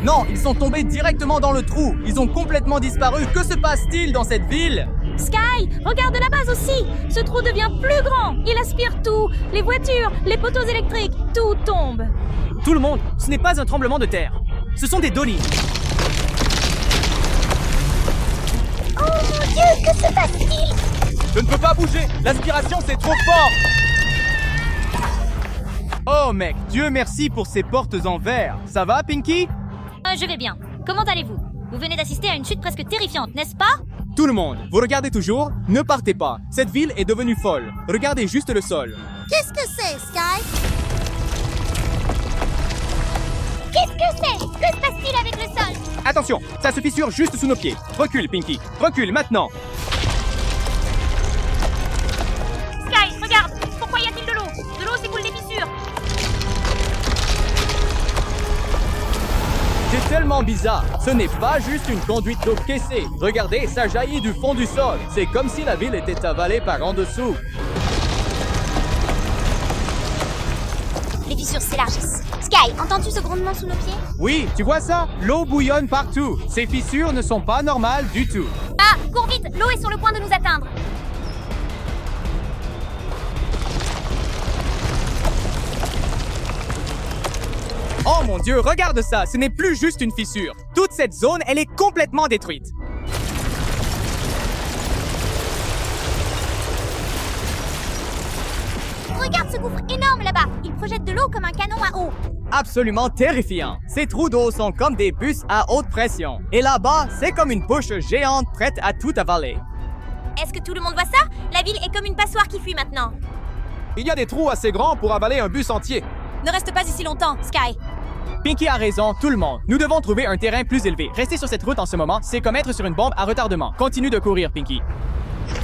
Non, ils sont tombés directement dans le trou. Ils ont complètement disparu. Que se passe-t-il dans cette ville? Sky, regarde la base aussi. Ce trou devient plus grand. Il aspire tout. Les voitures, les poteaux électriques, tout tombe. Tout le monde, ce n'est pas un tremblement de terre. Ce sont des dolines. Oh mon Dieu, que se passe-t-il? Je ne peux pas bouger. L'aspiration, c'est trop fort. Oh mec, Dieu merci pour ces portes en verre. Ça va, Pinky? Je vais bien. Comment allez-vous? Vous venez d'assister à une chute presque terrifiante, n'est-ce pas? Tout le monde, vous regardez toujours? Ne partez pas. Cette ville est devenue folle. Regardez juste le sol. Qu'est-ce que c'est, Sky? Qu'est-ce que c'est? Que se passe-t-il avec le sol? Attention, ça se fissure juste sous nos pieds. Recule, Pinky. Recule maintenant. Sky, regarde. Pourquoi y a-t-il de l'eau? De l'eau s'écoule des fissures. C'est tellement bizarre. Ce n'est pas juste une conduite d'eau caissée. Regardez, ça jaillit du fond du sol. C'est comme si la ville était avalée par en dessous. Les fissures s'élargissent. Sky, entends-tu ce grondement sous nos pieds? Oui, tu vois ça? L'eau bouillonne partout. Ces fissures ne sont pas normales du tout. Ah, cours vite. L'eau est sur le point de nous atteindre. Oh mon Dieu, regarde ça. Ce n'est plus juste une fissure. Toute cette zone, elle est complètement détruite. Regarde ce gouffre énorme là-bas. Il projette de l'eau comme un canon à eau. Absolument terrifiant. Ces trous d'eau sont comme des bus à haute pression. Et là-bas, c'est comme une bouche géante prête à tout avaler. Est-ce que tout le monde voit ça? La ville est comme une passoire qui fuit maintenant. Il y a des trous assez grands pour avaler un bus entier. Ne reste pas ici longtemps, Sky. Pinky a raison, tout le monde. Nous devons trouver un terrain plus élevé. Rester sur cette route en ce moment, c'est comme être sur une bombe à retardement. Continue de courir, Pinky.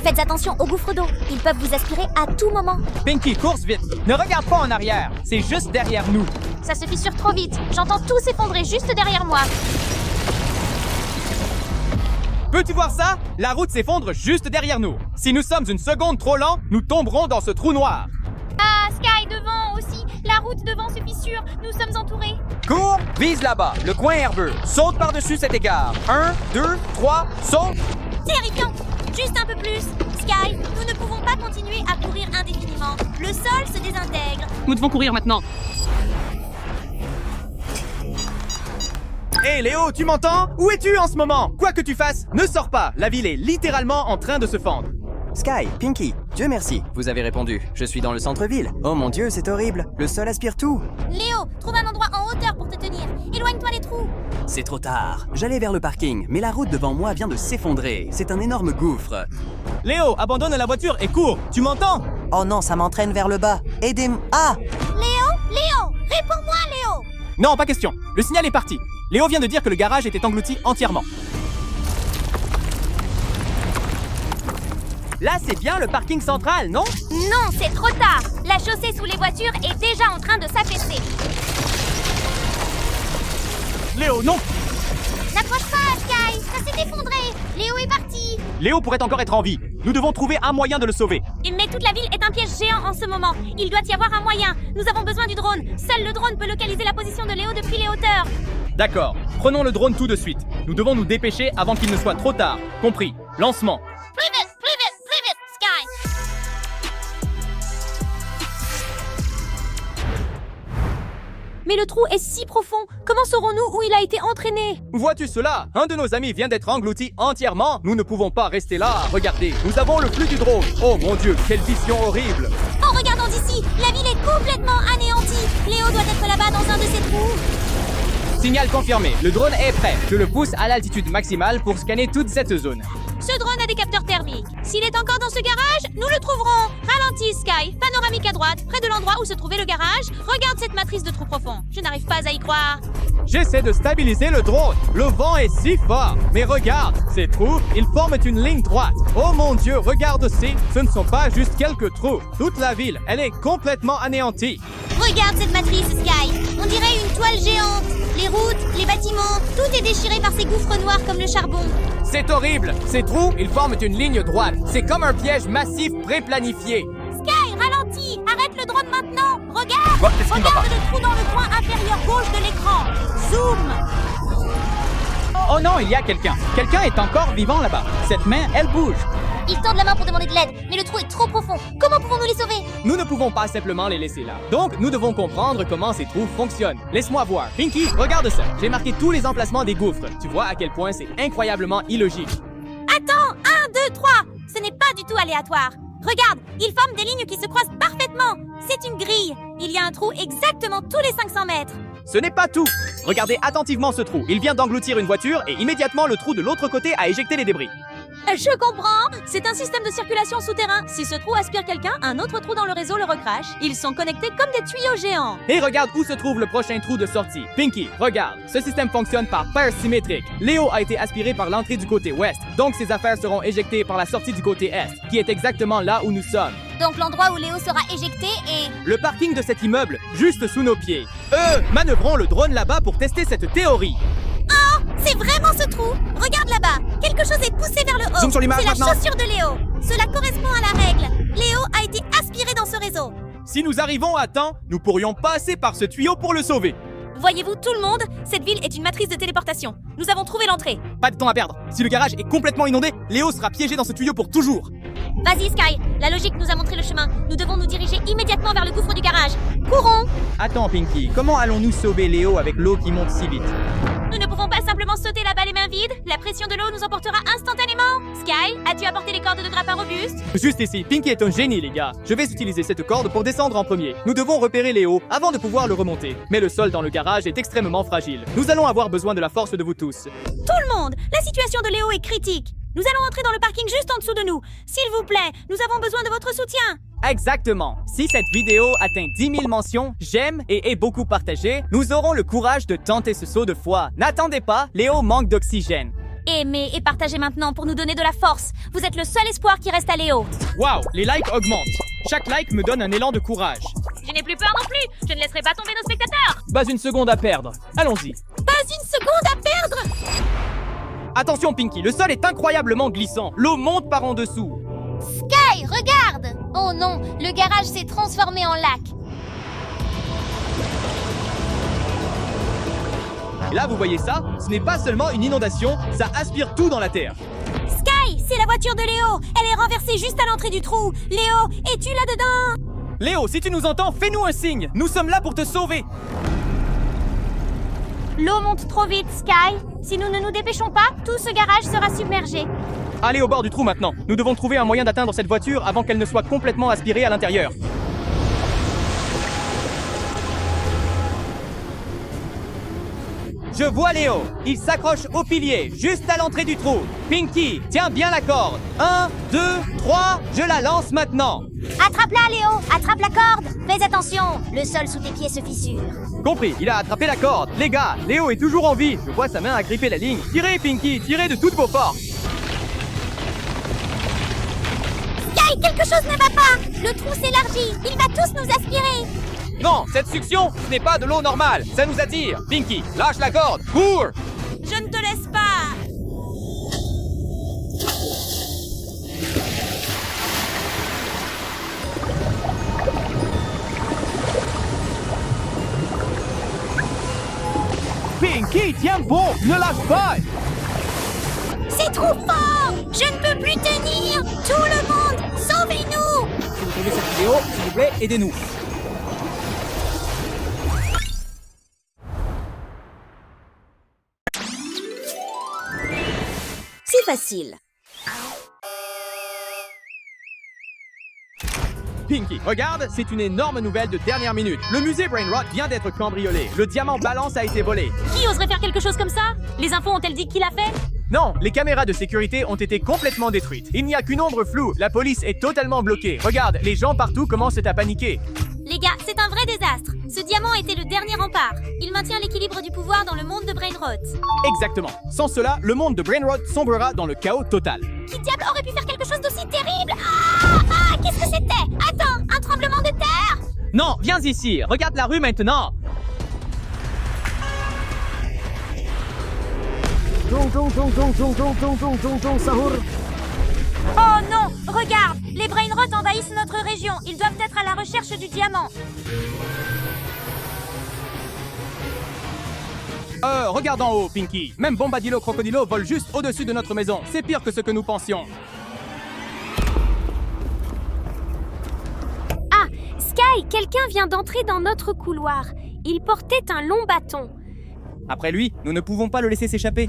Faites attention aux gouffres d'eau. Ils peuvent vous aspirer à tout moment. Pinky, course vite. Ne regarde pas en arrière. C'est juste derrière nous. Ça se fissure trop vite. J'entends tout s'effondrer juste derrière moi. Peux-tu voir ça? La route s'effondre juste derrière nous. Si nous sommes une seconde trop lents, nous tomberons dans ce trou noir. Ah, Sky, devant aussi. La route devant se fissure. Nous sommes entourés. Cours, vise là-bas, le coin herbeux. Saute par-dessus cet égard. 1, 2, 3, saute. Terrifiant. Juste un peu plus. Sky, nous ne pouvons pas continuer à courir indéfiniment. Le sol se désintègre. Nous devons courir maintenant. Hé Léo, tu m'entends? Où es-tu en ce moment? Quoi que tu fasses, ne sors pas. La ville est littéralement en train de se fendre. Sky, Pinky, Dieu merci, vous avez répondu. Je suis dans le centre-ville. Oh mon Dieu, c'est horrible. Le sol aspire tout. Léo, trouve un endroit en hauteur pour te tenir. Éloigne-toi des trous. C'est trop tard. J'allais vers le parking, mais la route devant moi vient de s'effondrer. C'est un énorme gouffre. Léo, abandonne la voiture et cours. Tu m'entends? Oh non, ça m'entraîne vers le bas. Aidez-moi. Ah! Léo, réponds-moi, Léo. Non, pas question. Le signal est parti. Léo vient de dire que le garage était englouti entièrement. Là, c'est bien le parking central, non? Non, c'est trop tard. La chaussée sous les voitures est déjà en train de s'affaisser. Léo, non! N'approche pas, Sky. Ça s'est effondré. Léo est parti. Léo pourrait encore être en vie. Nous devons trouver un moyen de le sauver. Mais toute la ville est un piège géant en ce moment. Il doit y avoir un moyen. Nous avons besoin du drone. Seul le drone peut localiser la position de Léo depuis les hauteurs. D'accord. Prenons le drone tout de suite. Nous devons nous dépêcher avant qu'il ne soit trop tard. Compris. Lancement. Plus vite, Sky. Mais le trou est si profond. Comment saurons-nous où il a été entraîné? Vois-tu cela? Un de nos amis vient d'être englouti entièrement. Nous ne pouvons pas rester là. Regardez, nous avons le flux du drone. Oh mon Dieu, quelle vision horrible. En regardant d'ici, la ville est complètement anéantie. Léo doit être là-bas dans un de ces trous. Signal confirmé. Le drone est prêt. Je le pousse à l'altitude maximale pour scanner toute cette zone. Ce drone a des capteurs thermiques. S'il est encore dans ce garage, nous le trouverons. Ralentis, Sky. Panoramique à droite, près de l'endroit où se trouvait le garage. Regarde cette matrice de trou profond. Je n'arrive pas à y croire. J'essaie de stabiliser le drone. Le vent est si fort. Mais regarde, ces trous, ils forment une ligne droite. Oh mon Dieu, regarde aussi. Ce ne sont pas juste quelques trous. Toute la ville, elle est complètement anéantie. Regarde cette matrice, Sky. On dirait une toile géante. Les routes, les bâtiments, tout est déchiré par ces gouffres noirs comme le charbon. C'est horrible. Ces trous, ils forment une ligne droite. C'est comme un piège massif pré-planifié. Sky, ralentis. Arrête le drone maintenant. Regarde. Quoi? Qu'est-ce qui ne va Regarde pas? le trou dans le coin inférieur gauche de l'écran. Zoom. Oh non, il y a quelqu'un. Quelqu'un est encore vivant là-bas. Cette main, elle bouge. Ils tendent la main pour demander de l'aide, mais le trou est trop profond. Comment pouvons-nous les sauver? Nous ne pouvons pas simplement les laisser là. Donc, nous devons comprendre comment ces trous fonctionnent. Laisse-moi voir. Pinky, regarde ça. J'ai marqué tous les emplacements des gouffres. Tu vois à quel point c'est incroyablement illogique. Attends, 1, 2, 3. Ce n'est pas du tout aléatoire. Regarde, ils forment des lignes qui se croisent parfaitement. C'est une grille. Il y a un trou exactement tous les 500 mètres. Ce n'est pas tout. Regardez attentivement ce trou. Il vient d'engloutir une voiture et immédiatement le trou de l'autre côté a éjecté les débris. Je comprends. C'est un système de circulation souterrain. Si ce trou aspire quelqu'un, un autre trou dans le réseau le recrache. Ils sont connectés comme des tuyaux géants. Et regarde où se trouve le prochain trou de sortie. Pinky, regarde. Ce système fonctionne par paire symétrique. Léo a été aspiré par l'entrée du côté ouest. Donc ses affaires seront éjectées par la sortie du côté est, qui est exactement là où nous sommes. Donc l'endroit où Léo sera éjecté est... Le parking de cet immeuble, juste sous nos pieds. Manœuvrons le drone là-bas pour tester cette théorie. Oh, c'est vraiment ce trou. Regarde là-bas. Quelque chose est poussé vers le haut. Zoom sur l'image C'est la maintenant. chaussure de Léo. Cela correspond à la règle. Léo a été aspiré dans ce réseau. Si nous arrivons à temps, nous pourrions passer par ce tuyau pour le sauver. Voyez-vous tout le monde? Cette ville est une matrice de téléportation. Nous avons trouvé l'entrée. Pas de temps à perdre. Si le garage est complètement inondé, Léo sera piégé dans ce tuyau pour toujours. Vas-y, Sky. La logique nous a montré le chemin. Nous devons nous diriger immédiatement vers le gouffre du garage. Courons. Attends, Pinky, comment allons-nous sauver Léo avec l'eau qui monte si vite? Nous ne pouvons pas simplement sauter là-bas les mains vides. La pression de l'eau nous emportera instantanément. Sky, as-tu apporté les cordes de grappin robustes? Juste ici, Pinky est un génie, les gars. Je vais utiliser cette corde pour descendre en premier. Nous devons repérer Léo avant de pouvoir le remonter. Mais le sol dans le garage est extrêmement fragile. Nous allons avoir besoin de la force de vous tous. Tout le monde, la situation de Léo est critique. Nous allons entrer dans le parking juste en dessous de nous. S'il vous plaît, nous avons besoin de votre soutien. Exactement. Si cette vidéo atteint 10 000 mentions, j'aime et est beaucoup partagée, nous aurons le courage de tenter ce saut de foi. N'attendez pas, Léo manque d'oxygène. Aimez et partagez maintenant pour nous donner de la force. Vous êtes le seul espoir qui reste à Léo. Waouh, les likes augmentent. Chaque like me donne un élan de courage. Je n'ai plus peur non plus. Je ne laisserai pas tomber nos spectateurs. Pas une seconde à perdre. Allons-y. Pas une seconde à perdre. Attention, Pinky, le sol est incroyablement glissant. L'eau monte par en dessous. Sky, regarde. Oh non, le garage s'est transformé en lac. Et là, vous voyez ça? Ce n'est pas seulement une inondation, ça aspire tout dans la terre. Sky, c'est la voiture de Léo. Elle est renversée juste à l'entrée du trou. Léo, es-tu là-dedans? Léo, si tu nous entends, fais-nous un signe. Nous sommes là pour te sauver. L'eau monte trop vite, Sky. Si nous ne nous dépêchons pas, tout ce garage sera submergé. Allez au bord du trou maintenant. Nous devons trouver un moyen d'atteindre cette voiture avant qu'elle ne soit complètement aspirée à l'intérieur. Je vois Léo. Il s'accroche au pilier, juste à l'entrée du trou. Pinky, tiens bien la corde. 1, 2, 3, je la lance maintenant. Attrape-la, Léo. Attrape la corde. Fais attention. Le sol sous tes pieds se fissure. Compris, il a attrapé la corde. Les gars, Léo est toujours en vie. Je vois sa main agripper la ligne. Tirez, Pinky, tirez de toutes vos forces. Sky, quelque chose ne va pas. Le trou s'élargit. Il va tous nous aspirer. Non, cette succion, ce n'est pas de l'eau normale. Ça nous attire. Pinky, lâche la corde. Cours. Je ne te laisse pas. Pinky, tiens bon, ne lâche pas. C'est trop fort. Je ne peux plus tenir. Tout le monde, sauvez-nous. Si vous trouvez cette vidéo, s'il vous plaît, aidez-nous. C'est facile. Pinky, regarde, c'est une énorme nouvelle de dernière minute. Le musée Brainrot vient d'être cambriolé. Le diamant balance a été volé. Qui oserait faire quelque chose comme ça? Les infos ont-elles dit qui l'a fait? Non, les caméras de sécurité ont été complètement détruites. Il n'y a qu'une ombre floue. La police est totalement bloquée. Regarde, les gens partout commencent à paniquer. Les gars, c'est un vrai désastre. Ce diamant était le dernier rempart. Il maintient l'équilibre du pouvoir dans le monde de Brainrot. Exactement. Sans cela, le monde de Brainrot sombrera dans le chaos total. Qui diable aurait pu faire quelque chose d'aussi terrible? Qu'est-ce que c'était? Attends, un tremblement de terre? Non, viens ici. Regarde la rue maintenant. Oh non! Regarde! Les Brainrot envahissent notre région. Ils doivent être à la recherche du diamant. Regarde en haut, Pinky. Même Bombadillo Crocodilo vole juste au-dessus de notre maison. C'est pire que ce que nous pensions. Ah, Sky, quelqu'un vient d'entrer dans notre couloir. Il portait un long bâton. Après lui, nous ne pouvons pas le laisser s'échapper.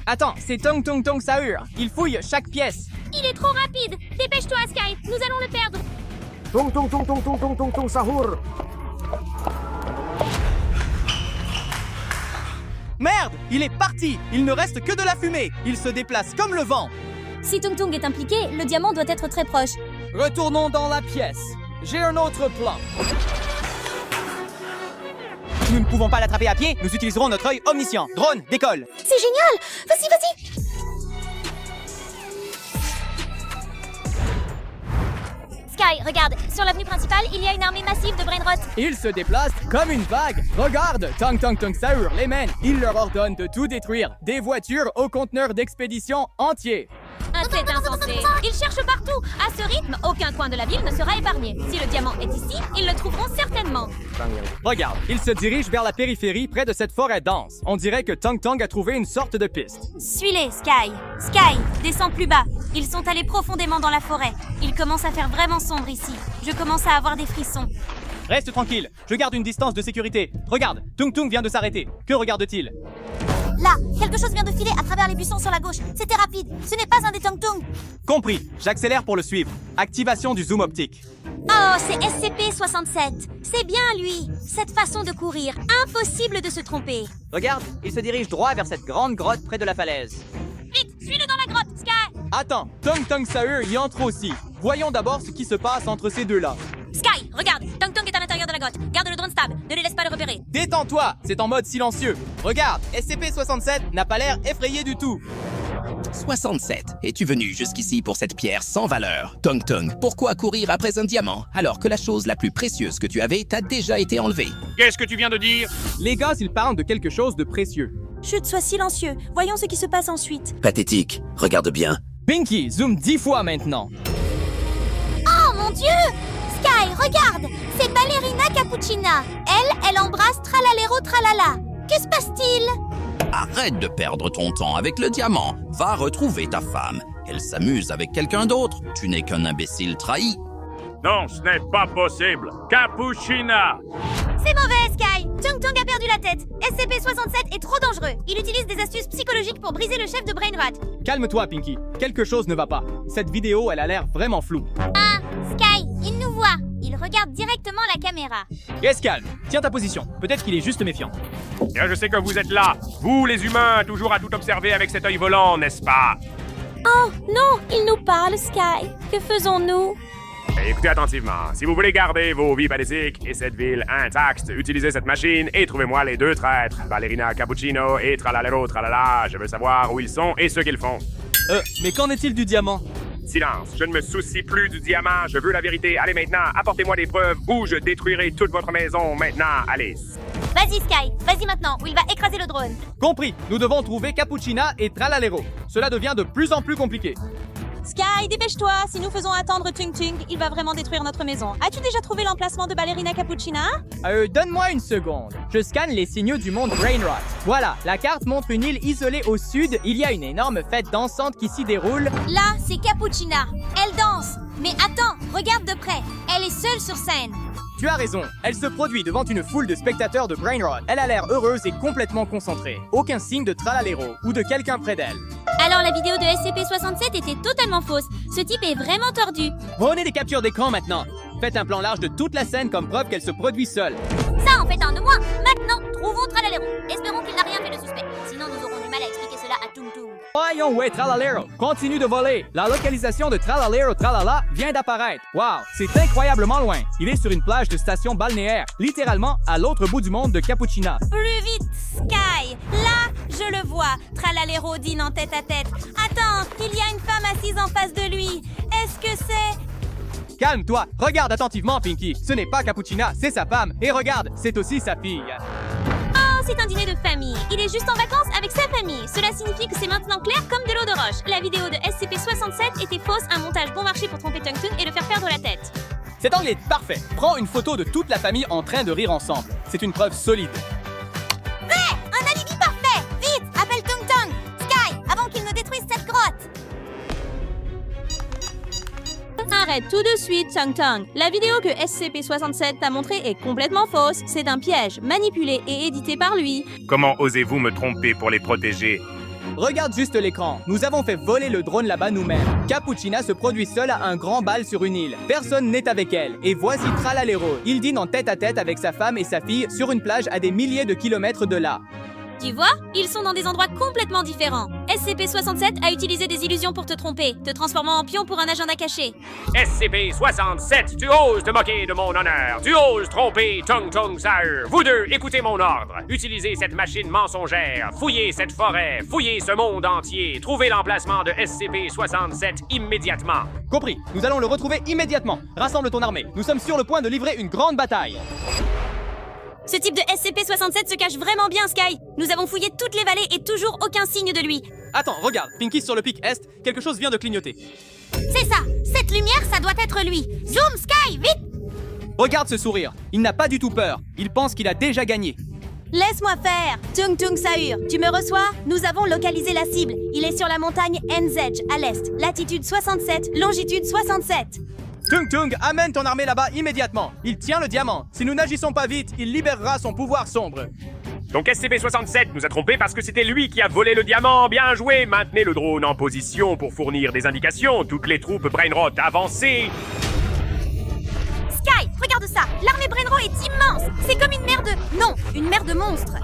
Attends, c'est Tong Tong Tong Sahur. Il fouille chaque pièce. Il est trop rapide. Dépêche-toi, Sky. Nous allons le perdre. Tong tong tong tong tong tong tong tong sahur. Merde, il est parti. Il ne reste que de la fumée. Il se déplace comme le vent. Si Tung Tung est impliqué, le diamant doit être très proche. Retournons dans la pièce. J'ai un autre plan. Nous ne pouvons pas l'attraper à pied. Nous utiliserons notre œil omniscient. Drone, décolle. C'est génial! Vas-y, vas-y! Sky, regarde, sur l'avenue principale, il y a une armée massive de brainrot. Il se déplace comme une vague. Regarde, Tong Tong Tong Sahur les mène. Il leur ordonne de tout détruire. Des voitures aux conteneurs d'expédition entiers. C'est insensé. Ils cherchent partout. À ce rythme, aucun coin de la ville ne sera épargné. Si le diamant est ici, ils le trouveront certainement. Regarde, il se dirige vers la périphérie près de cette forêt dense. On dirait que Tong Tong a trouvé une sorte de piste. Suis-les, Sky. Sky, descends plus bas. Ils sont allés profondément dans la forêt. Il commence à faire vraiment sombre ici. Je commence à avoir des frissons. Reste tranquille, je garde une distance de sécurité. Regarde, Tung Tung vient de s'arrêter. Que regarde-t-il? Là, quelque chose vient de filer à travers les buissons sur la gauche. C'était rapide. Ce n'est pas un des Tung Tung. Compris, j'accélère pour le suivre. Activation du zoom optique. Oh, c'est SCP-67. C'est bien lui. Cette façon de courir, impossible de se tromper. Regarde, il se dirige droit vers cette grande grotte près de la falaise. Vite, suis-le dans la grotte, Sky. Attends, Tong Tong Sahur y entre aussi. Voyons d'abord ce qui se passe entre ces deux-là. Sky, regarde. Tong Tong est à l'intérieur de la grotte. Garde le drone stable. Ne les laisse pas le repérer. Détends-toi, c'est en mode silencieux. Regarde, SCP-67 n'a pas l'air effrayé du tout. 67. Es-tu venu jusqu'ici pour cette pierre sans valeur? Tong Tong, pourquoi courir après un diamant alors que la chose la plus précieuse que tu avais t'a déjà été enlevée? Qu'est-ce que tu viens de dire? Les gars, ils parlent de quelque chose de précieux. Chut, sois silencieux. Voyons ce qui se passe ensuite. Pathétique. Regarde bien. Pinky, zoom 10 fois maintenant. Oh mon Dieu! Sky, regarde! C'est Ballerina Cappuccina. Elle embrasse Tralalero Tralala. Que se passe-t-il? Arrête de perdre ton temps avec le diamant. Va retrouver ta femme. Elle s'amuse avec quelqu'un d'autre. Tu n'es qu'un imbécile trahi. Non, ce n'est pas possible. Cappuccina! C'est mauvais, Sky! Tung Tung a perdu la tête. SCP-67 est trop dangereux. Il utilise des astuces psychologiques pour briser le chef de Brainrot. Calme-toi, Pinky. Quelque chose ne va pas. Cette vidéo, elle a l'air vraiment floue. Ah, Sky, il nous voit. Il regarde directement la caméra. Reste calme. Tiens ta position. Peut-être qu'il est juste méfiant. Bien, je sais que vous êtes là. Vous, les humains, toujours à tout observer avec cet œil volant, n'est-ce pas? Oh, non, il nous parle, Sky. Que faisons-nous? Écoutez attentivement. Si vous voulez garder vos vies pathétiques et cette ville intacte, utilisez cette machine et trouvez-moi les deux traîtres, Ballerina Cappuccino et Tralalero Tralala. Je veux savoir où ils sont et ce qu'ils font. Mais qu'en est-il du diamant? Silence, je ne me soucie plus du diamant, je veux la vérité. Allez maintenant, apportez-moi des preuves ou je détruirai toute votre maison maintenant. Allez. Vas-y, Sky. Vas-y maintenant, ou il va écraser le drone. Compris. Nous devons trouver Cappuccina et Tralalero. Cela devient de plus en plus compliqué. Sky, dépêche-toi. Si nous faisons attendre Tung Tung, il va vraiment détruire notre maison. As-tu déjà trouvé l'emplacement de Ballerina Cappuccina? Donne-moi une seconde. Je scanne les signaux du monde Brainrot. Voilà, la carte montre une île isolée au sud. Il y a une énorme fête dansante qui s'y déroule. Là, c'est Cappuccina. Elle danse. Mais attends, regarde de près. Elle est seule sur scène. Tu as raison. Elle se produit devant une foule de spectateurs de Brainrot. Elle a l'air heureuse et complètement concentrée. Aucun signe de Tralalero ou de quelqu'un près d'elle. Alors la vidéo de SCP-67 était totalement fausse. Ce type est vraiment tordu. Prenez des captures d'écran maintenant. Faites un plan large de toute la scène comme preuve qu'elle se produit seule. Ça en fait un de moins. Maintenant, trouvons Tralalero. Espérons qu'il n'a rien fait de suspect. Sinon, nous aurons du mal à expliquer cela à Tung Tung. Voyons où est Tralalero. Continue de voler. La localisation de Tralalero Tralala vient d'apparaître. Wow, c'est incroyablement loin. Il est sur une plage de station balnéaire, littéralement à l'autre bout du monde de Cappuccina. Plus vite, Sky. Là, je le vois. Tralalero dîne en tête à tête. Attends, il y a une femme assise en face de lui. Est-ce que c'est... Calme-toi. Regarde attentivement, Pinky. Ce n'est pas Cappuccina, c'est sa femme. Et regarde, c'est aussi sa fille. Oh, c'est un dîner de famille. Il est juste en vacances avec sa famille. Cela signifie que c'est maintenant clair comme de l'eau de roche. La vidéo de SCP-67 était fausse, un montage bon marché pour tromper Tung Tung et le faire perdre la tête. Cet angle est parfait. Prends une photo de toute la famille en train de rire ensemble. C'est une preuve solide. Un alibi parfait! Vite, appelle Tung Tung! Sky, avant qu'il ne détruise cette grotte! Arrête tout de suite, Tung Tung. La vidéo que SCP-67 t'a montrée est complètement fausse. C'est un piège, manipulé et édité par lui. Comment osez-vous me tromper pour les protéger? Regarde juste l'écran. Nous avons fait voler le drone là-bas nous-mêmes. Capuchina se produit seule à un grand bal sur une île. Personne n'est avec elle. Et voici Tralalero. Il dîne en tête-à-tête avec sa femme et sa fille sur une plage à des milliers de kilomètres de là. Tu vois, ils sont dans des endroits complètement différents. SCP-67 a utilisé des illusions pour te tromper, te transformant en pion pour un agenda caché. SCP-67, tu oses te moquer de mon honneur. Tu oses tromper Tung Tung Saur. Vous deux, écoutez mon ordre. Utilisez cette machine mensongère. Fouillez cette forêt. Fouillez ce monde entier. Trouvez l'emplacement de SCP-67 immédiatement. Compris. Nous allons le retrouver immédiatement. Rassemble ton armée. Nous sommes sur le point de livrer une grande bataille. Ce type de SCP-67 se cache vraiment bien, Sky. Nous avons fouillé toutes les vallées et toujours aucun signe de lui. Attends, regarde. Pinky sur le pic Est. Quelque chose vient de clignoter. C'est ça! Cette lumière, ça doit être lui! Zoom, Sky, vite! Regarde ce sourire. Il n'a pas du tout peur. Il pense qu'il a déjà gagné. Laisse-moi faire. Tung Tung Saur, tu me reçois? Nous avons localisé la cible. Il est sur la montagne Enzedge, à l'est. Latitude 67, longitude 67. Tung Tung, amène ton armée là-bas immédiatement. Il tient le diamant. Si nous n'agissons pas vite, il libérera son pouvoir sombre. Donc SCP-67 nous a trompés parce que c'était lui qui a volé le diamant. Bien joué. Maintenez le drone en position pour fournir des indications. Toutes les troupes Brainrot, avancez. Sky, regarde ça! L'armée Brainrot est immense! C'est comme une mer de... Non, une mer de monstres!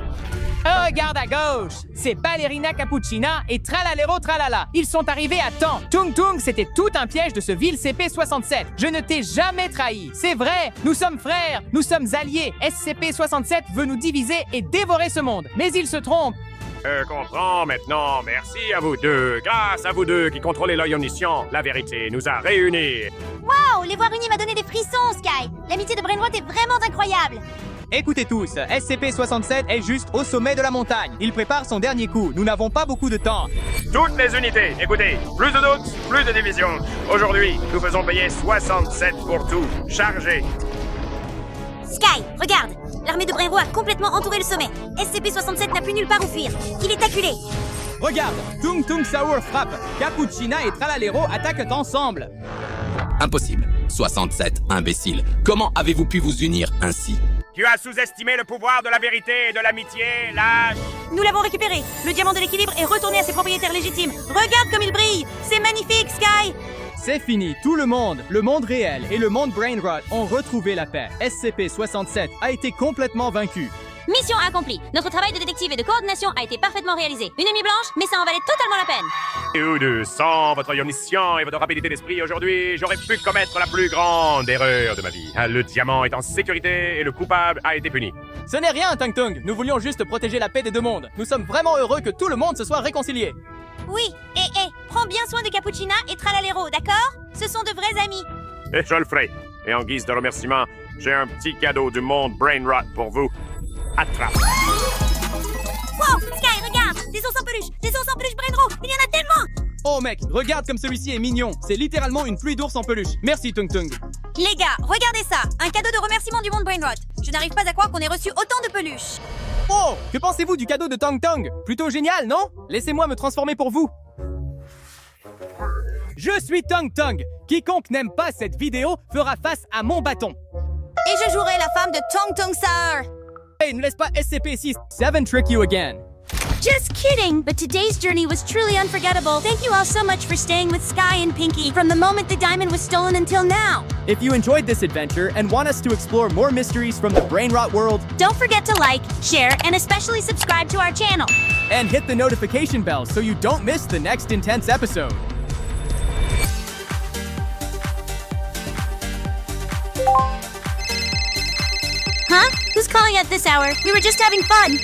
Regarde à gauche, c'est Ballerina Capuchina et Tralalero Tralala. Ils sont arrivés à temps. Tung Tung, c'était tout un piège de ce vil CP-67. Je ne t'ai jamais trahi. C'est vrai, nous sommes frères, nous sommes alliés. SCP-67 veut nous diviser et dévorer ce monde. Mais il se trompe. Je comprends maintenant. Merci à vous deux. Grâce à vous deux qui contrôlez l'œil omniscient, la vérité nous a réunis. Wow, les voir unis m'a donné des frissons, Sky! L'amitié de Brainrot est vraiment incroyable! Écoutez tous, SCP-67 est juste au sommet de la montagne. Il prépare son dernier coup. Nous n'avons pas beaucoup de temps. Toutes les unités, écoutez, plus de doutes, plus de divisions. Aujourd'hui, nous faisons payer 67 pour tout. Chargé. Sky, regarde! L'armée de Brainrot a complètement entouré le sommet. SCP-67 n'a plus nulle part où fuir. Il est acculé. Regarde, Tung Tung Saur frappe. Capuchina et Tralalero attaquent ensemble. Impossible. 67, imbécile. Comment avez-vous pu vous unir ainsi? Tu as sous-estimé le pouvoir de la vérité et de l'amitié, lâche. Nous l'avons récupéré. Le diamant de l'équilibre est retourné à ses propriétaires légitimes. Regarde comme il brille. C'est magnifique, Sky. C'est fini, tout le monde réel et le monde Brainrot ont retrouvé la paix. SCP-67 a été complètement vaincu. Mission accomplie. Notre travail de détective et de coordination a été parfaitement réalisé. Une nuit blanche, mais ça en valait totalement la peine. Et vous deux, sans votre œil omniscient et votre rapidité d'esprit aujourd'hui, j'aurais pu commettre la plus grande erreur de ma vie. Le diamant est en sécurité et le coupable a été puni. Ce n'est rien, Tung Tung. Nous voulions juste protéger la paix des deux mondes. Nous sommes vraiment heureux que tout le monde se soit réconcilié. Oui, et prends bien soin de Capuchina et Tralalero, d'accord? Ce sont de vrais amis. Et je le ferai. Et en guise de remerciement, j'ai un petit cadeau du monde Brainrot pour vous. Attrape. Wow, Sky, regarde! Des ours en peluche Brainrot! Il y en a tellement! Oh mec, regarde comme celui-ci est mignon. C'est littéralement une pluie d'ours en peluche. Merci Tung Tung. Les gars, regardez ça! Un cadeau de remerciement du monde Brainrot. Je n'arrive pas à croire qu'on ait reçu autant de peluches. Oh, que pensez-vous du cadeau de Tung Tung? Plutôt génial, non? Laissez-moi me transformer pour vous. Je suis Tung Tung. Quiconque n'aime pas cette vidéo fera face à mon bâton. Et je jouerai la femme de Tung Tung Saur. Hey, ne laisse pas SCP-67 trick you again. Just kidding, but today's journey was truly unforgettable. Thank you all so much for staying with Sky and Pinky from the moment the diamond was stolen until now. If you enjoyed this adventure and want us to explore more mysteries from the Brainrot world, don't forget to like, share, and especially subscribe to our channel. And hit the notification bell so you don't miss the next intense episode. Huh? Who's calling at this hour? We were just having fun.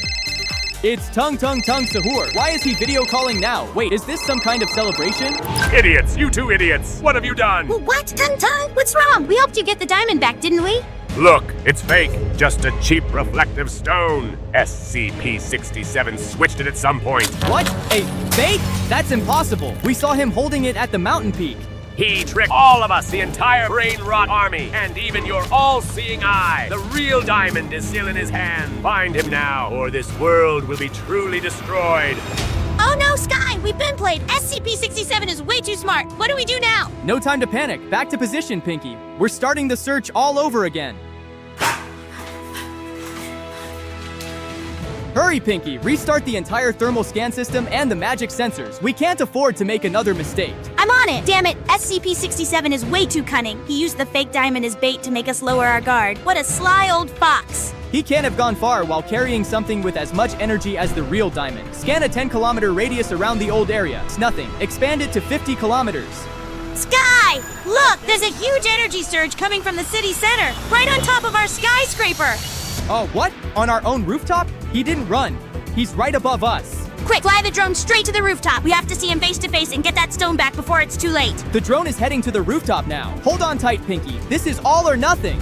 It's Tung Tung Tung Sahur. Why is he video calling now? Wait, is this some kind of celebration? Idiots! You two idiots! What have you done? What? Tung Tung? What's wrong? We helped you get the diamond back, didn't we? Look, it's fake. Just a cheap reflective stone. SCP-67 switched it at some point. What? A fake? That's impossible. We saw him holding it at the mountain peak. He tricked all of us, the entire brain rot army, and even your all-seeing eye. The real diamond is still in his hand. Find him now, or this world will be truly destroyed. Oh no, Sky! We've been played! SCP-67 is way too smart! What do we do now? No time to panic. Back to position, Pinky. We're starting the search all over again. Hurry, Pinky. Restart the entire thermal scan system and the magic sensors. We can't afford to make another mistake. I'm on it! Damn it, SCP-67 is way too cunning. He used the fake diamond as bait to make us lower our guard. What a sly old fox! He can't have gone far while carrying something with as much energy as the real diamond. Scan a 10-kilometer radius around the old area. It's nothing. Expand it to 50 kilometers. Sky! Look, there's a huge energy surge coming from the city center, right on top of our skyscraper! Oh, what? On our own rooftop? He didn't run. He's right above us. Quick, fly the drone straight to the rooftop. We have to see him face to face and get that stone back before it's too late. The drone is heading to the rooftop now. Hold on tight, Pinky. This is all or nothing.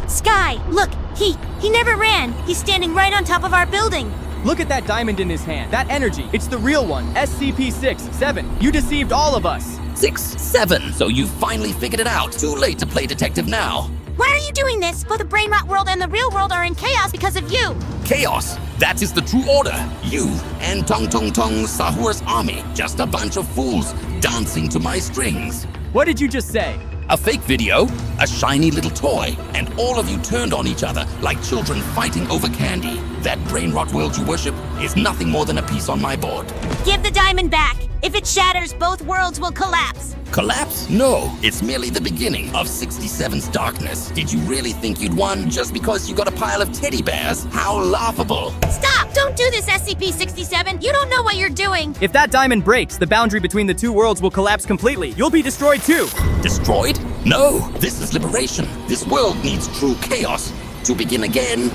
Sky, look, he never ran. He's standing right on top of our building. Look at that diamond in his hand. That energy. It's the real one. SCP-67. You deceived all of us. 6, 7. So you finally figured it out. Too late to play detective now. Why are you doing this? Both the brain rot world and the real world are in chaos because of you. Chaos. That is the true order. You and Tong Tong Tong Sahur's army. Just a bunch of fools dancing to my strings. What did you just say? A fake video, a shiny little toy, and all of you turned on each other like children fighting over candy. That brain rot world you worship is nothing more than a piece on my board. Give the diamond back. If it shatters, both worlds will collapse. Collapse? No, it's merely the beginning of 67's darkness. Did you really think you'd won just because you got a pile of teddy bears? How laughable. Stop! Don't do this, SCP-67. You don't know what you're doing. If that diamond breaks, the boundary between the two worlds will collapse completely. You'll be destroyed too. Destroyed? No, this is liberation. This world needs true chaos to begin again.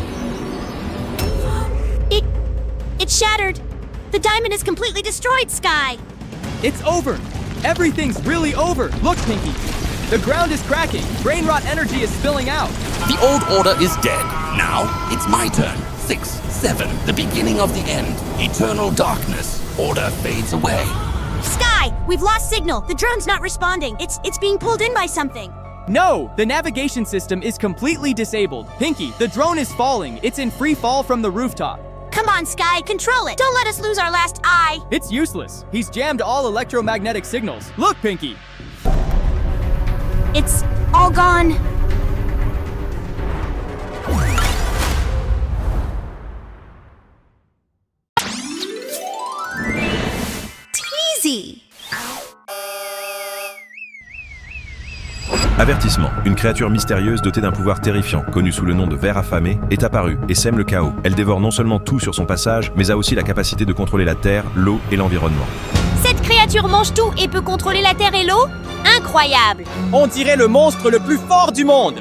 It shattered. The diamond is completely destroyed, Sky. It's over. Everything's really over. Look, Pinky. The ground is cracking. Brain rot energy is spilling out. The old order is dead. Now, it's my turn. 6, 7. The beginning of the end. Eternal darkness. Order fades away. Sky, we've lost signal. The drone's not responding. It's being pulled in by something. No, the navigation system is completely disabled. Pinky, the drone is falling. It's in free fall from the rooftop. Come on, Sky, control it. Don't let us lose our last eye. It's useless. He's jammed all electromagnetic signals. Look, Pinky. It's all gone. Teasy. Avertissement. Une créature mystérieuse dotée d'un pouvoir terrifiant, connue sous le nom de ver affamé, est apparue et sème le chaos. Elle dévore non seulement tout sur son passage, mais a aussi la capacité de contrôler la terre, l'eau et l'environnement. Cette créature mange tout et peut contrôler la terre et l'eau? Incroyable! On dirait le monstre le plus fort du monde.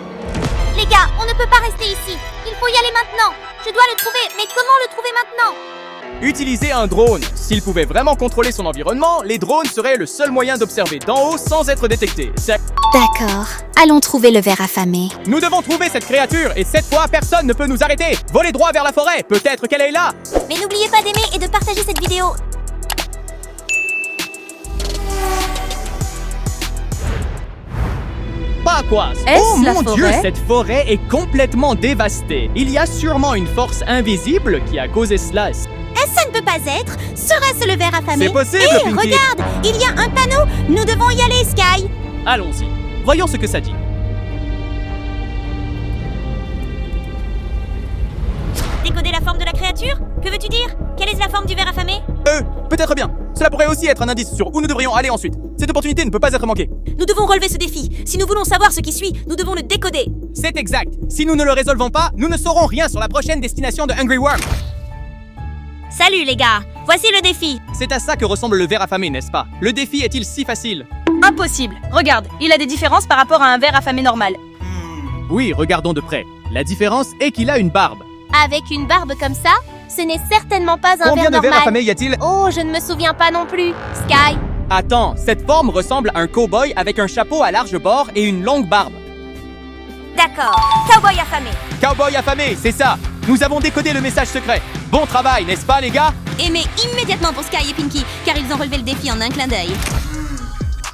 Les gars, on ne peut pas rester ici. Il faut y aller maintenant. Je dois le trouver, mais comment le trouver maintenant? Utilisez un drone. S'il pouvait vraiment contrôler son environnement, les drones seraient le seul moyen d'observer d'en haut sans être détectés. D'accord. Allons trouver le ver affamé. Nous devons trouver cette créature, et cette fois, personne ne peut nous arrêter. Volez droit vers la forêt. Peut-être qu'elle est là. Mais n'oubliez pas d'aimer et de partager cette vidéo. Pas quoi. Oh mon Dieu, cette forêt est complètement dévastée. Il y a sûrement une force invisible qui a causé cela. Ça ne peut pas être. Serait-ce le ver affamé? C'est possible, Hé, Pinky. regarde, il y a un panneau. Nous devons y aller, Sky. Allons-y. Voyons ce que ça dit. Décoder la forme de la créature? Que veux-tu dire? Quelle est la forme du ver affamé? Peut-être bien. Cela pourrait aussi être un indice sur où nous devrions aller ensuite. Cette opportunité ne peut pas être manquée. Nous devons relever ce défi. Si nous voulons savoir ce qui suit, nous devons le décoder. C'est exact. Si nous ne le résolvons pas, nous ne saurons rien sur la prochaine destination de Hungry Worm. Salut les gars, voici le défi. C'est à ça que ressemble le ver affamé, n'est-ce pas? Le défi est-il si facile? Impossible. Regarde, il a des différences par rapport à un ver affamé normal. Oui, regardons de près. La différence est qu'il a une barbe. Avec une barbe comme ça, ce n'est certainement pas un Combien ver de vers normal. affamés y a-t-il? Oh, je ne me souviens pas non plus. Sky. Attends, cette forme ressemble à un cow-boy avec un chapeau à large bord et une longue barbe. D'accord, cowboy affamé. Cowboy affamé, c'est ça. Nous avons décodé le message secret. Bon travail, n'est-ce pas les gars? Aimez immédiatement pour Sky et Pinky, car ils ont relevé le défi en un clin d'œil.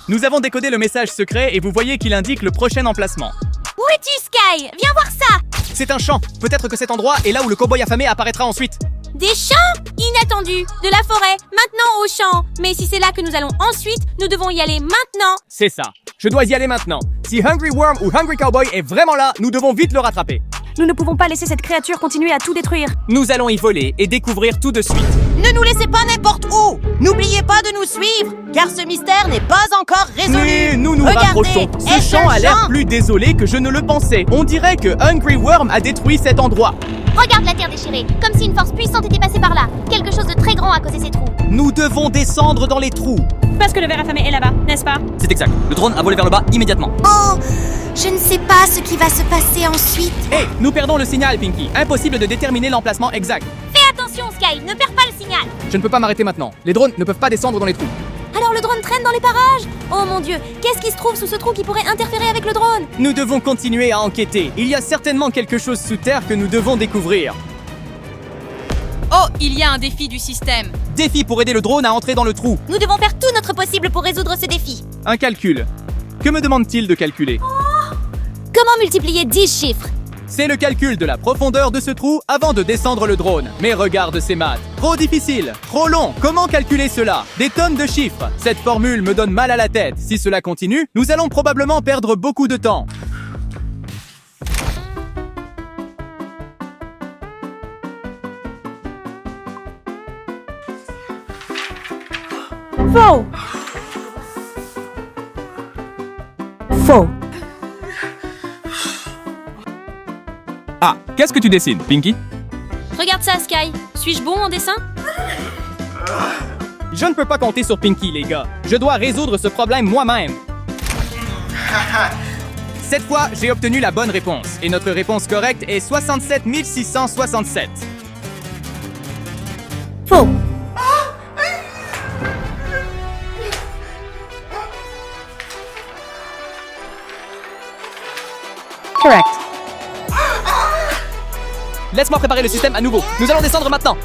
Nous avons décodé le message secret et vous voyez qu'il indique le prochain emplacement. Où es-tu, Sky? Viens voir ça! C'est un champ. Peut-être que cet endroit est là où le cow-boy affamé apparaîtra ensuite. Des champs? Inattendu. De la forêt, maintenant au champ. Mais si c'est là que nous allons ensuite, nous devons y aller maintenant. C'est ça. Je dois y aller maintenant. Si Hungry Worm ou Hungry Cowboy est vraiment là, nous devons vite le rattraper. Nous ne pouvons pas laisser cette créature continuer à tout détruire. Nous allons y voler et découvrir tout de suite. Ne nous laissez pas n'importe où. N'oubliez pas de nous suivre, car ce mystère n'est pas encore résolu. Mais nous nous Regardez, rapprochons. Ce est-ce champ un a l'air champ? plus désolé que je ne le pensais. On dirait que Hungry Worm a détruit cet endroit. Regarde la terre déchirée, comme si une force puissante était passée par là. Quelque chose de très grand a causé ces trous. Nous devons descendre dans les trous. Parce que le ver affamé est là-bas, n'est-ce pas? C'est exact. Le drone a volé vers le bas immédiatement. Oh, je ne sais pas ce qui va se passer ensuite. Hé, nous perdons le signal, Pinky. Impossible de déterminer l'emplacement exact. Fais attention, Sky, ne perds pas le signal. Je ne peux pas m'arrêter maintenant. Les drones ne peuvent pas descendre dans les trous. Alors le drone traîne dans les parages? Oh mon Dieu, qu'est-ce qui se trouve sous ce trou qui pourrait interférer avec le drone? Nous devons continuer à enquêter. Il y a certainement quelque chose sous terre que nous devons découvrir. Oh, il y a un défi du système. Défi pour aider le drone à entrer dans le trou. Nous devons faire tout notre possible pour résoudre ce défi. Un calcul. Que me demande-t-il de calculer? Comment multiplier 10 chiffres? C'est le calcul de la profondeur de ce trou avant de descendre le drone. Mais regarde ces maths. Trop difficile, trop long. Comment calculer cela? Des tonnes de chiffres. Cette formule me donne mal à la tête. Si cela continue, nous allons probablement perdre beaucoup de temps. Faux. Faux. Ah, qu'est-ce que tu dessines, Pinky? Regarde ça, Sky. Suis-je bon en dessin? Je ne peux pas compter sur Pinky, les gars. Je dois résoudre ce problème moi-même. Cette fois, j'ai obtenu la bonne réponse. Et notre réponse correcte est 67 667. Faux. Correct. Laisse-moi préparer le système à nouveau. Nous allons descendre maintenant.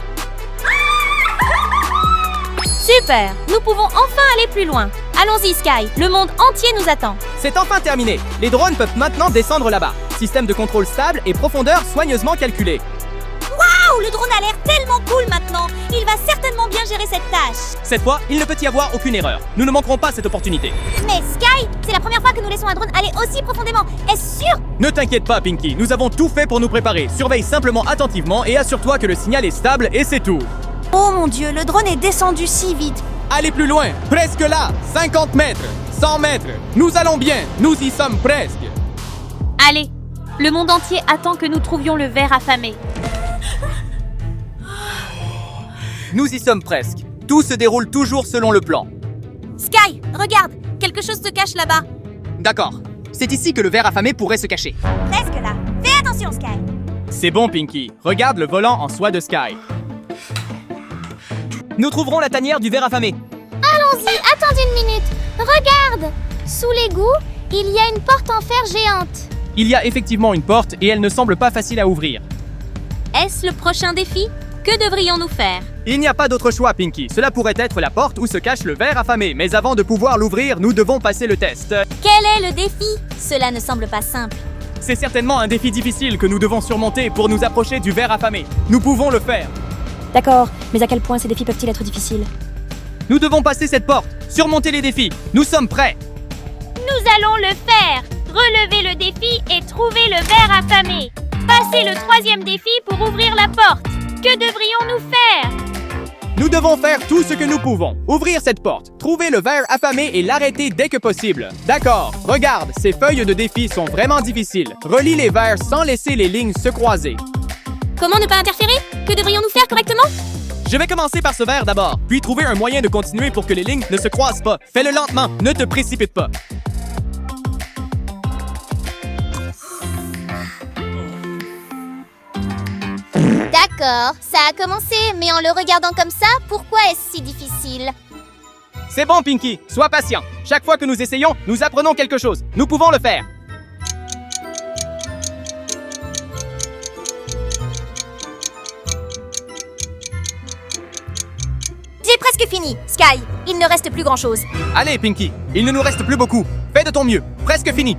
Super, nous pouvons enfin aller plus loin. Allons-y, Sky, le monde entier nous attend. C'est enfin terminé. Les drones peuvent maintenant descendre là-bas. Système de contrôle stable et profondeur soigneusement calculée. Waouh, le drone a l'air tellement cool maintenant. Il va certainement bien gérer cette tâche. Cette fois, il ne peut y avoir aucune erreur. Nous ne manquerons pas cette opportunité. Mais Sky, c'est la première fois que nous laissons un drone aller aussi profondément. Est-ce sûr? Ne t'inquiète pas, Pinky. Nous avons tout fait pour nous préparer. Surveille simplement attentivement et assure-toi que le signal est stable et c'est tout. Oh mon Dieu, le drone est descendu si vite. Allez plus loin. Presque là. 50 mètres. 100 mètres. Nous allons bien. Nous y sommes presque. Allez, le monde entier attend que nous trouvions le ver affamé. Nous y sommes presque. Tout se déroule toujours selon le plan. Sky, regarde, quelque chose se cache là-bas. D'accord. C'est ici que le ver affamé pourrait se cacher. Presque là. Fais attention, Sky. C'est bon, Pinky. Regarde le volant en soie de Sky. Nous trouverons la tanière du ver affamé. Allons-y, attendez une minute. Regarde, sous l'égout, il y a une porte en fer géante. Il y a effectivement une porte et elle ne semble pas facile à ouvrir. Est-ce le prochain défi? Que devrions-nous faire? Il n'y a pas d'autre choix, Pinky. Cela pourrait être la porte où se cache le ver affamé. Mais avant de pouvoir l'ouvrir, nous devons passer le test. Quel est le défi? Cela ne semble pas simple. C'est certainement un défi difficile que nous devons surmonter pour nous approcher du ver affamé. Nous pouvons le faire. D'accord, mais à quel point ces défis peuvent-ils être difficiles? Nous devons passer cette porte, surmonter les défis. Nous sommes prêts. Nous allons le faire. Relever le défi et trouver le ver affamé. Passer le troisième défi pour ouvrir la porte. Que devrions-nous faire? Nous devons faire tout ce que nous pouvons. Ouvrir cette porte, trouver le ver affamé et l'arrêter dès que possible. D'accord, regarde, ces feuilles de défi sont vraiment difficiles. Relie les vers sans laisser les lignes se croiser. Comment ne pas interférer? Que devrions-nous faire correctement? Je vais commencer par ce ver d'abord, puis trouver un moyen de continuer pour que les lignes ne se croisent pas. Fais-le lentement, ne te précipite pas. D'accord, ça a commencé, mais en le regardant comme ça, pourquoi est-ce si difficile? C'est bon, Pinky, sois patient. Chaque fois que nous essayons, nous apprenons quelque chose. Nous pouvons le faire. J'ai presque C'est fini, Sky. Il ne reste plus grand-chose. Allez, Pinky, il ne nous reste plus beaucoup. Fais de ton mieux. Presque fini.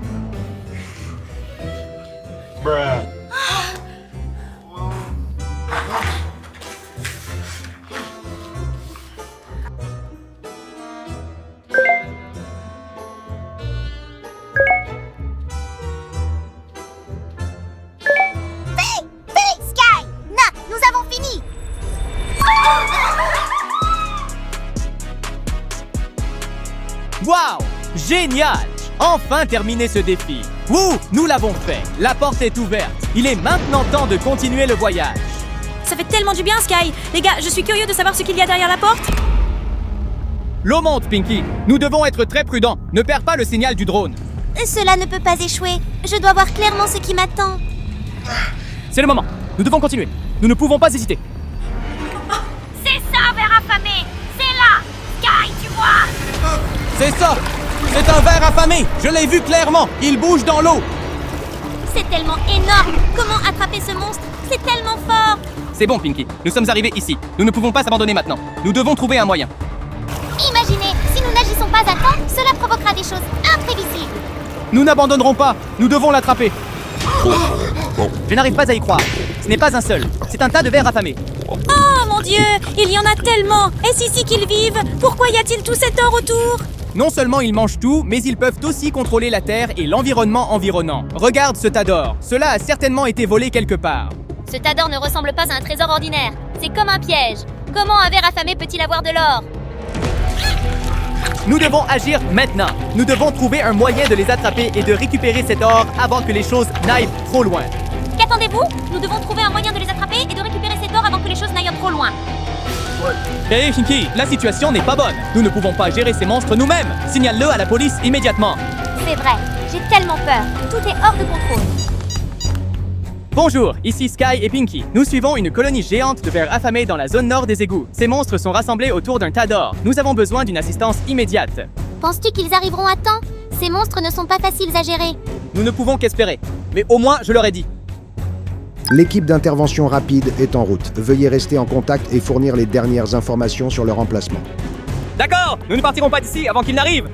Sky! Na, nous avons fini! Waouh! Génial! Enfin terminé ce défi. Wouh! Nous l'avons fait. La porte est ouverte. Il est maintenant temps de continuer le voyage. Ça fait tellement du bien, Sky. Les gars, je suis curieux de savoir ce qu'il y a derrière la porte. L'eau monte, Pinky. Nous devons être très prudents. Ne perds pas le signal du drone. Cela ne peut pas échouer. Je dois voir clairement ce qui m'attend. C'est le moment. Nous devons continuer. Nous ne pouvons pas hésiter. C'est ça, ver affamé! C'est là! Sky, tu vois! C'est ça! C'est un ver affamé! Je l'ai vu clairement! Il bouge dans l'eau! C'est tellement énorme! Comment attraper ce monstre? C'est tellement fort! C'est bon, Pinky. Nous sommes arrivés ici. Nous ne pouvons pas s'abandonner maintenant. Nous devons trouver un moyen. Imaginez, si nous n'agissons pas à temps, cela provoquera des choses imprévisibles. Nous n'abandonnerons pas. Nous devons l'attraper. Je n'arrive pas à y croire. Ce n'est pas un seul. C'est un tas de vers affamés. Oh mon Dieu, il y en a tellement. Est-ce ici qu'ils vivent? Pourquoi y a-t-il tout cet or autour? Non seulement ils mangent tout, mais ils peuvent aussi contrôler la terre et l'environnement environnant. Regarde ce tas d'or. Cela a certainement été volé quelque part. Ce tas d'or ne ressemble pas à un trésor ordinaire. C'est comme un piège. Comment un ver affamé peut-il avoir de l'or? Nous devons agir maintenant. Nous devons trouver un moyen de les attraper et de récupérer cet or avant que les choses n'aillent trop loin. Qu'attendez-vous? Nous devons trouver un moyen de les attraper et de récupérer cet or avant que les choses n'aillent trop loin. Hey, Pinky, la situation n'est pas bonne. Nous ne pouvons pas gérer ces monstres nous-mêmes. Signale-le à la police immédiatement. C'est vrai, j'ai tellement peur. Tout est hors de contrôle. Bonjour, ici Sky et Pinky. Nous suivons une colonie géante de vers affamés dans la zone nord des égouts. Ces monstres sont rassemblés autour d'un tas d'or. Nous avons besoin d'une assistance immédiate. Penses-tu qu'ils arriveront à temps? Ces monstres ne sont pas faciles à gérer. Nous ne pouvons qu'espérer. Mais au moins, je leur ai dit. L'équipe d'intervention rapide est en route. Veuillez rester en contact et fournir les dernières informations sur leur emplacement. D'accord, nous ne partirons pas d'ici avant qu'ils n'arrivent.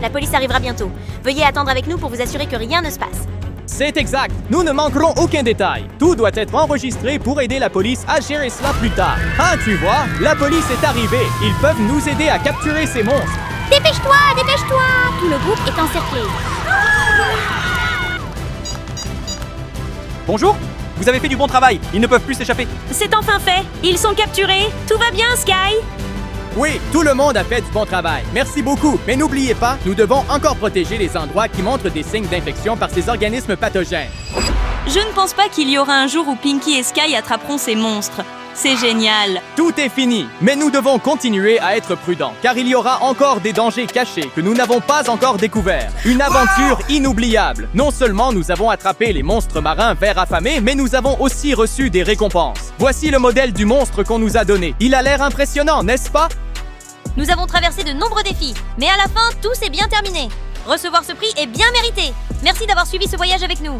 La police arrivera bientôt. Veuillez attendre avec nous pour vous assurer que rien ne se passe. C'est exact. Nous ne manquerons aucun détail. Tout doit être enregistré pour aider la police à gérer cela plus tard. Ah, tu vois, la police est arrivée. Ils peuvent nous aider à capturer ces monstres. Dépêche-toi, dépêche-toi! Tout le groupe est encerclé. Bonjour. Vous avez fait du bon travail. Ils ne peuvent plus s'échapper. C'est enfin fait. Ils sont capturés. Tout va bien, Sky? Oui, tout le monde a fait du bon travail. Merci beaucoup. Mais n'oubliez pas, nous devons encore protéger les endroits qui montrent des signes d'infection par ces organismes pathogènes. Je ne pense pas qu'il y aura un jour où Pinky et Sky attraperont ces monstres. C'est génial. Tout est fini, mais nous devons continuer à être prudents, car il y aura encore des dangers cachés que nous n'avons pas encore découverts. Une aventure inoubliable. Non seulement nous avons attrapé les monstres marins vers affamés, mais nous avons aussi reçu des récompenses. Voici le modèle du monstre qu'on nous a donné. Il a l'air impressionnant, n'est-ce pas? Nous avons traversé de nombreux défis, mais à la fin, tout s'est bien terminé. Recevoir ce prix est bien mérité. Merci d'avoir suivi ce voyage avec nous.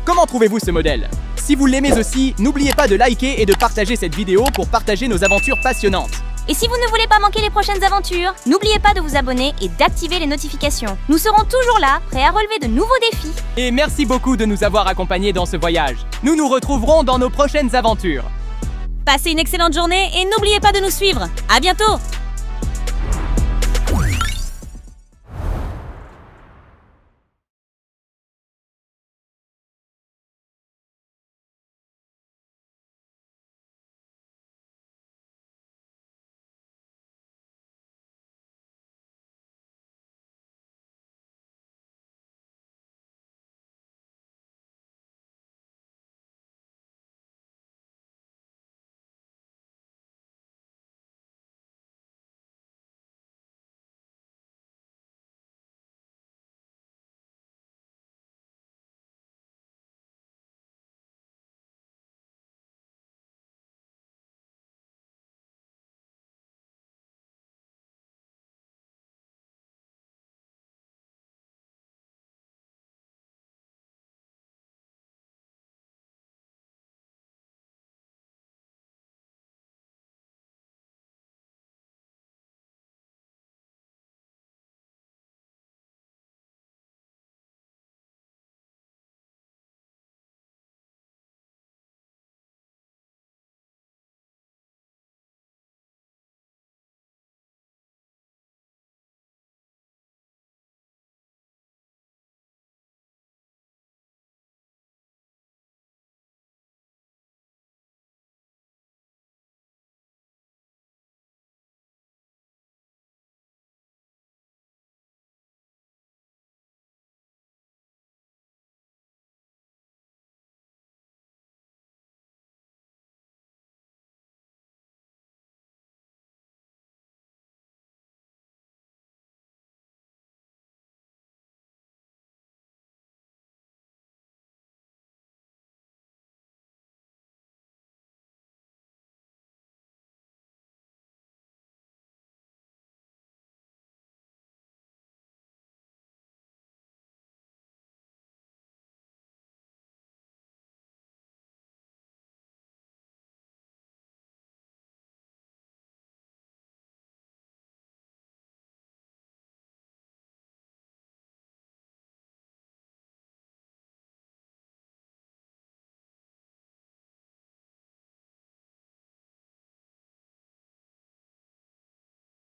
Comment trouvez-vous ce modèle? Si vous l'aimez aussi, n'oubliez pas de liker et de partager cette vidéo pour partager nos aventures passionnantes. Et si vous ne voulez pas manquer les prochaines aventures, n'oubliez pas de vous abonner et d'activer les notifications. Nous serons toujours là, prêts à relever de nouveaux défis. Et merci beaucoup de nous avoir accompagnés dans ce voyage. Nous nous retrouverons dans nos prochaines aventures. Passez une excellente journée et n'oubliez pas de nous suivre. À bientôt!